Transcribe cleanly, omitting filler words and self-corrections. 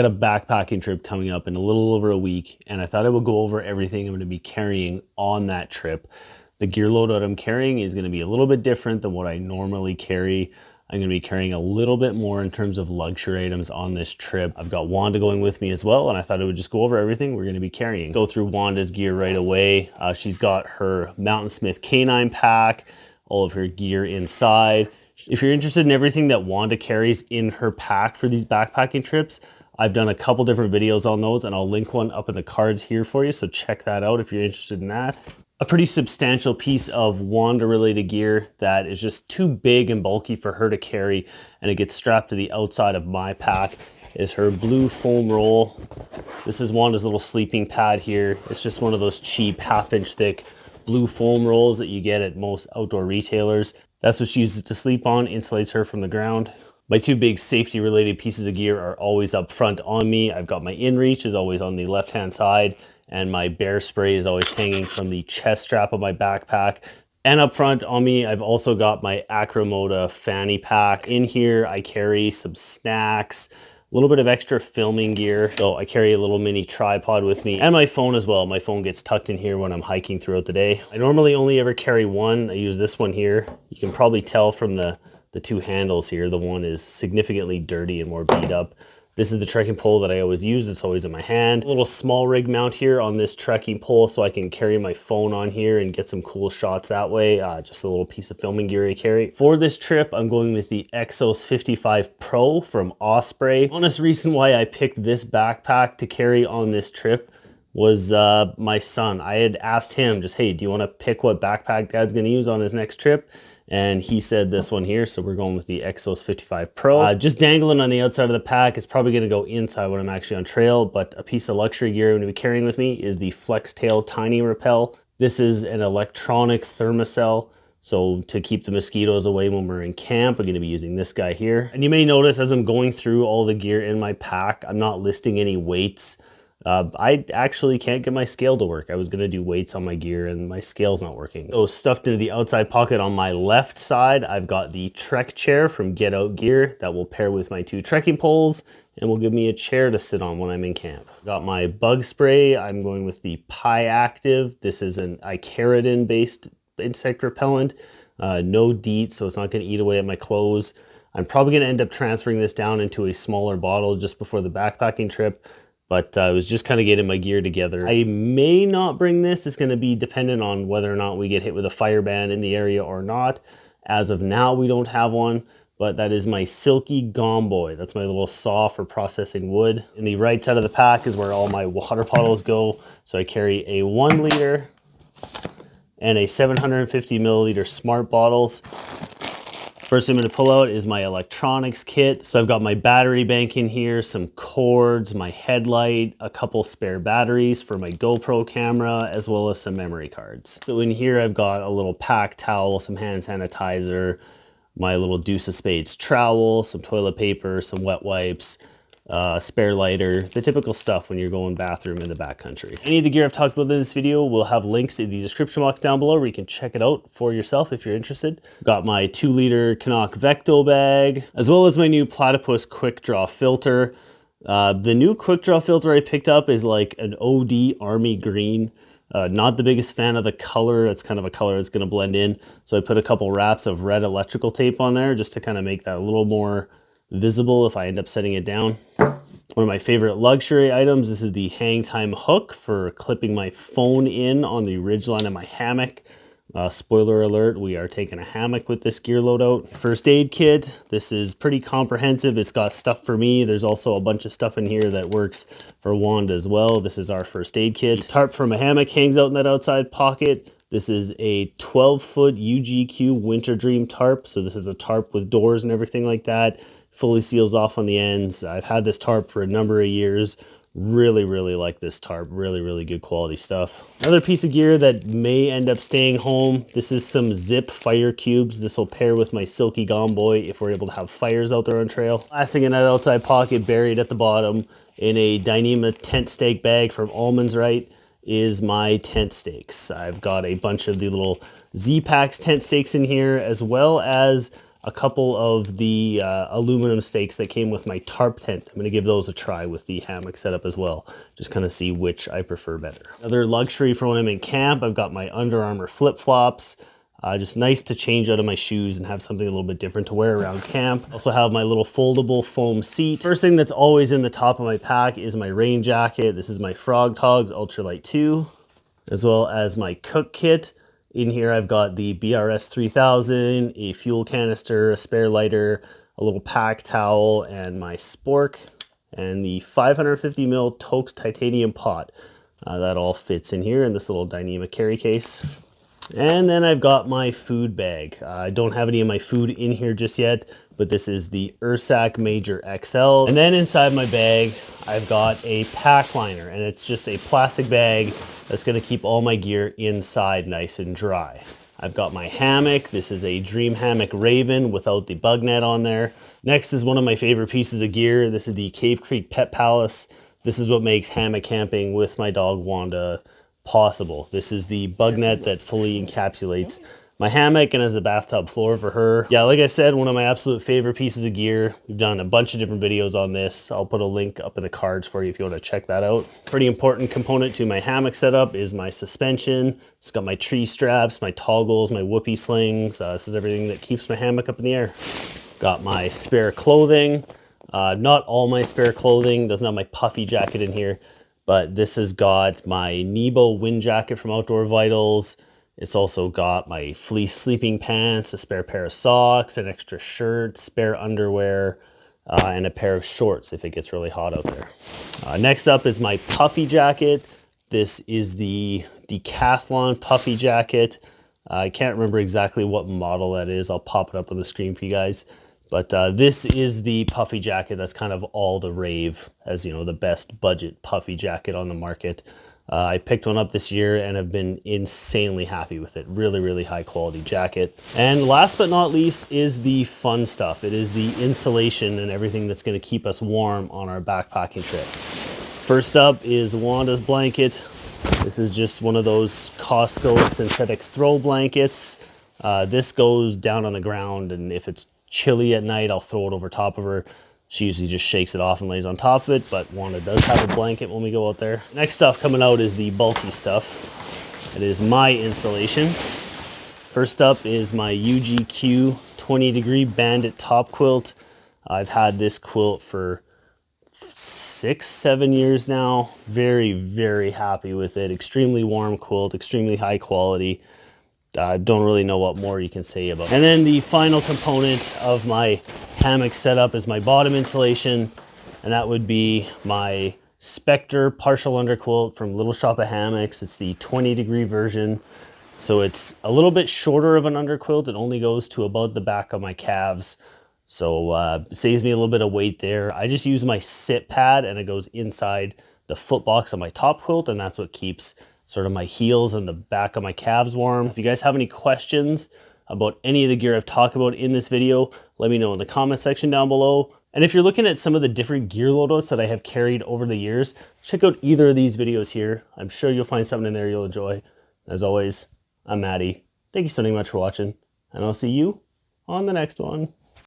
got a backpacking trip coming up in a little over a week, and I thought I would go over everything I'm going to be carrying on that trip. The gear loadout I'm carrying is going to be a little bit different than what I normally carry. I'm going to be carrying a little bit more in terms of luxury items on this trip. I've got Wanda going with me as well, and I thought I would just go over everything we're going to be carrying. Go through Wanda's gear right away. She's got her Mountain Smith canine pack, all of her gear inside. If you're interested in everything that Wanda carries in her pack for these backpacking trips, I've done a couple different videos on those, and I'll link one up in the cards here for you, so check that out if you're interested in that. A pretty substantial piece of Wanda-related gear that is just too big and bulky for her to carry, and it gets strapped to the outside of my pack, is her blue foam roll. This is Wanda's little sleeping pad here. It's just one of those cheap half-inch thick blue foam rolls that you get at most outdoor retailers. That's what she uses to sleep on, insulates her from the ground. My two big safety related pieces of gear are always up front on me. I've got my InReach is always on the left hand side, and my bear spray is always hanging from the chest strap of my backpack. And up front on me, I've also got my Acromoda fanny pack. In here, I carry some snacks, a little bit of extra filming gear. So I carry a little mini tripod with me, and my phone as well. My phone gets tucked in here when I'm hiking throughout the day. I normally only ever carry one. I use this one here. You can probably tell from the two handles here. The one is significantly dirty and more beat up. This is the trekking pole that I always use. It's always in my hand. A little small rig mount here on this trekking pole so I can carry my phone on here and get some cool shots that way. Just a little piece of filming gear I carry. For this trip, I'm going with the Exos 55 Pro from Osprey. Honest reason why I picked this backpack to carry on this trip was my son. I had asked him just, hey, do you want to pick what backpack Dad's going to use on his next trip? And he said this one here, so we're going with the Exos 55 Pro. Just dangling on the outside of the pack. It's probably gonna go inside when I'm actually on trail, but a piece of luxury gear I'm gonna be carrying with me is the Flextail Tiny Rappel. This is an electronic thermocell, so to keep the mosquitoes away when we're in camp, I'm gonna be using this guy here. And you may notice as I'm going through all the gear in my pack, I'm not listing any weights. I actually can't get my scale to work. I was going to do weights on my gear and my scale's not working. So stuffed into the outside pocket on my left side, I've got the Trek chair from Get Out Gear that will pair with my two trekking poles and will give me a chair to sit on when I'm in camp. Got my bug spray. I'm going with the Pi Active. This is an Icaridin based insect repellent. No DEET, so it's not going to eat away at my clothes. I'm probably going to end up transferring this down into a smaller bottle just before the backpacking trip. But I was just kind of getting my gear together. I may not bring this. It's going to be dependent on whether or not we get hit with a fire ban in the area or not. As of now, we don't have one, but that is my Silky Gomboy. That's my little saw for processing wood. In the right side of the pack is where all my water bottles go. So I carry a 1 liter and a 750 milliliter smart bottles. First thing I'm going to pull out is my electronics kit. So I've got my battery bank in here, some cords, my headlight, a couple spare batteries for my GoPro camera, as well as some memory cards. So in here I've got a little pack towel, some hand sanitizer, my little Deuce of Spades trowel, some toilet paper, some wet wipes, spare lighter, the typical stuff when you're going bathroom in the backcountry. Any of the gear I've talked about in this video will have links in the description box down below where you can check it out for yourself if you're interested. Got my 2 liter Canuck Vecto bag, as well as my new Platypus Quick Draw filter. The new Quick Draw filter I picked up is like an OD Army Green. Not the biggest fan of the color. It's kind of a color that's going to blend in. So I put a couple wraps of red electrical tape on there just to kind of make that a little more visible if I end up setting it down. One of my favorite luxury items, this is the hang time hook for clipping my phone in on the ridgeline of my hammock. Spoiler alert, we are taking a hammock with this gear loadout. First aid kit, this is pretty comprehensive. It's got stuff for me. There's also a bunch of stuff in here that works for Wanda as well. This is our first aid kit. The tarp for my hammock hangs out in that outside pocket. This is a 12-foot UGQ Winter Dream tarp. So this is a tarp with doors and everything like that. Fully seals off on the ends. I've had this tarp for a number of years. Really like this tarp. Really good quality stuff. Another piece of gear that may end up staying home. This is some zip fire cubes. This will pair with my Silky Gomboy if we're able to have fires out there on trail. Last thing in that outside pocket, buried at the bottom in a Dyneema tent stake bag from Almonds Right, is my tent stakes. I've got a bunch of the little Z-Packs tent stakes in here, as well as a couple of the aluminum stakes that came with my tarp tent. I'm going to give those a try with the hammock setup as well. Just kind of see which I prefer better. Another luxury for when I'm in camp, I've got my Under Armour flip-flops. Just nice to change out of my shoes and have something a little bit different to wear around camp. Also have my little foldable foam seat. First thing that's always in the top of my pack is my rain jacket. This is my Frog Togs Ultralight 2, as well as my cook kit. In here I've got the BRS 3000, a fuel canister, a spare lighter, a little pack towel, and my spork, and the 550 ml Toaks titanium pot. That all fits in here in this little Dyneema carry case. And then I've got my food bag. I don't have any of my food in here just yet, but this is the Ursack Major XL. And then inside my bag, I've got a pack liner, and it's just a plastic bag that's gonna keep all my gear inside nice and dry. I've got my hammock. This is a Dream Hammock Raven without the bug net on there. Next is one of my favorite pieces of gear. This is the Cave Creek Pet Palace. This is what makes hammock camping with my dog Wanda possible. This is the bug net that fully encapsulates my hammock and as the bathtub floor for her. Yeah, like I said, one of my absolute favorite pieces of gear. We've done a bunch of different videos on this. I'll put a link up in the cards for you if you want to check that out. Pretty important component to my hammock setup is my suspension. It's got my tree straps, my toggles, my whoopee slings. This is everything that keeps my hammock up in the air. Got my spare clothing. Not all my spare clothing. Doesn't have my puffy jacket in here. But this has got my Nebo wind jacket from Outdoor Vitals. It's also got my fleece sleeping pants, a spare pair of socks, an extra shirt, spare underwear, and a pair of shorts if it gets really hot out there. Next up is my puffy jacket. This is the Decathlon puffy jacket. I can't remember exactly what model that is. I'll pop it up on the screen for you guys. But this is the puffy jacket that's kind of all the rave, as you know, the best budget puffy jacket on the market. I picked one up this year and have been insanely happy with it. Really, really high quality jacket. And last but not least is the fun stuff. It is the insulation and everything that's going to keep us warm on our backpacking trip. First up is Wanda's blanket. This is just one of those Costco synthetic throw blankets. This goes down on the ground, and if it's chilly at night, I'll throw it over top of her. She usually just shakes it off and lays on top of it, but Wanda does have a blanket when we go out there. Next stuff coming out is the bulky stuff. It is my insulation. First up is my UGQ 20 degree bandit top quilt. I've had this quilt for 6-7 years now. Very, very happy with it. Extremely warm quilt, extremely high quality. Don't really know what more you can say about it. And then the final component of my hammock setup is my bottom insulation, and that would be my Spectre partial underquilt from Little Shop of Hammocks. It's the 20 degree version, so it's a little bit shorter of an underquilt. It only goes to about the back of my calves, so saves me a little bit of weight there. I just use my sit pad, and it goes inside the foot box of my top quilt, and that's what keeps sort of my heels and the back of my calves warm. If you guys have any questions about any of the gear I've talked about in this video, let me know in the comment section down below. And if you're looking at some of the different gear loadouts that I have carried over the years, check out either of these videos here. I'm sure you'll find something in there you'll enjoy. As always, I'm Maddie. Thank you so much for watching, and I'll see you on the next one.